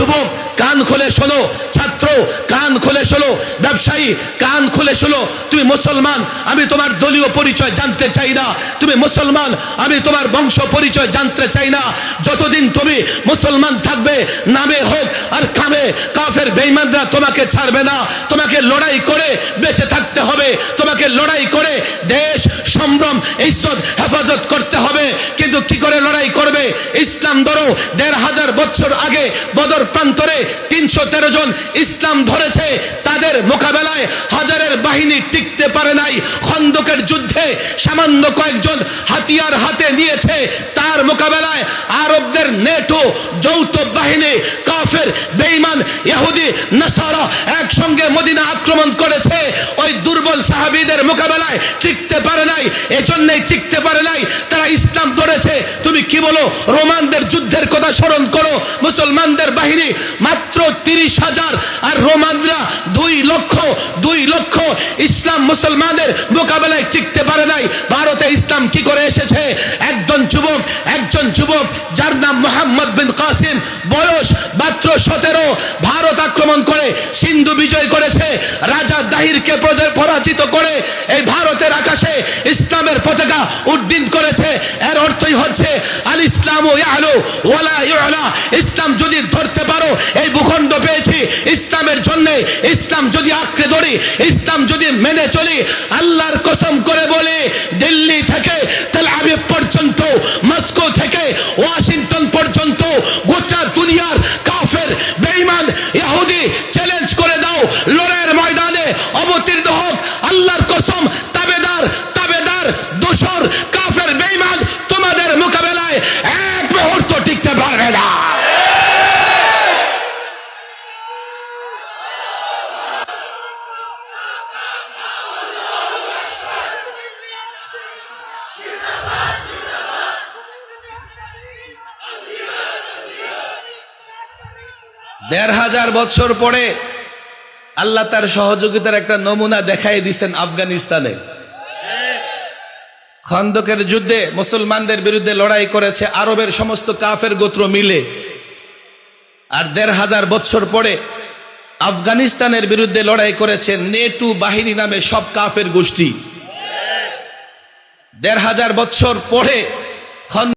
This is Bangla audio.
যুবক কান খুলে শোনো, ছাত্র কান খুলে শোনো, ব্যবসায়ী কান খুলে শোনো। তুমি মুসলমান, আমি তোমার দলীয় পরিচয় জানতে চাই না। তুমি মুসলমান, আমি তোমার বংশ পরিচয় জানতে চাই না। যতদিন তুমি মুসলমান থাকবে, নামে হোক আর কামে, কাফের বেঈমানরা তোমাকে ছাড়বে না। তোমাকে লড়াই করে বেঁচে থাকতে হবে, তোমাকে লড়াই করে দেশ সম্ভ্রম ইজ্জত হেফাজত করতে হবে। কিন্তু কি করে লড়াই করবে? ইসলাম ধরো ১৫০০ বছর আগে বদর প্রান্তরে ৩১৩ জন ইসলাম ধরেছে, তাদের মোকাবেলায় হাজারের বাহিনী টিকতে পারে নাই। খন্দকের যুদ্ধে সামান্য কয়েকজন হাতিয়ার হাতে নিয়েছে, তার মোকাবেলায় আরবদের নেটো যৌথ বাহিনী কাফের বেঈমান ইহুদি নাসারা একসঙ্গে মদিনা আক্রমণ করেছে। ওই দুর্বল সাহাবীদের মোকাবেলায় টিকতে পারে নাই, এজন্যই টিকতে পারে নাই, তারা ইসলাম ধরেছে। তুমি কি বলো? রোমানদের যুদ্ধের কথা স্মরণ করো। মুসলমানদের বাহিনী মাত্র ৩০,০০০ আর রোমানরা ২ লক্ষ। ইসলাম মুসলমানদের মোকাবেলায় টিকতে পারে নাই। ভারতে ইসলাম কি করে এসেছে? একজন যুবক যার নাম মোহাম্মদ বিন কাসিম, বয়স মাত্র ১৭, ভারত আক্রমণ করে সিন্ধু বিজয় করেছে, রাজা দাহিরকে পরাজিত করে এই ভারতের আকাশে ইসলামের পতাকা উড্ডীন করেছে। এর অর্থই হচ্ছে আল ইসলামু ইয়ালু ওয়ালা ইউলা। ইসলাম যদি ধরতে পারো, এই ভূখণ্ড পেয়েছি ইসলামের জন্য। ইসলাম যদি আঁকড়ে ধরি, ইসলাম যদি মেনে চলি, আল্লাহর কসম করে বলি, দিল্লি থেকে তেল আবিব পর্যন্ত, মস্কো থেকে ওয়াশিংটন পর্যন্ত গোটা দুনিয়ার কাফের বেঈমান ইহুদি চ্যালেঞ্জ করে দাও, লড়াইয়ের ময়দানে অবতীর্ণ হোক। আল্লাহর কসম, তাবেদার দোসর কাফের বেঈমান তোমাদের মোকাবেলায় এক মুহূর্ত টিকতে পারবে না। দেড় হাজার বছর পরে আল্লাহ তার সহযোগিতার একটা নমুনা দেখাই দিয়েছেন আফগানিস্তানে। খন্দকের যুদ্ধে মুসলমানদের বিরুদ্ধে লড়াই করেছে আরবের সমস্ত কাফের গোত্র মিলে, আর ১৫০০ বছর পরে আফগানিস্তানের বিরুদ্ধে লড়াই করেছে নেটো বাহিনী নামে সব কাফের গোষ্ঠী। ১৫০০ বছর পরে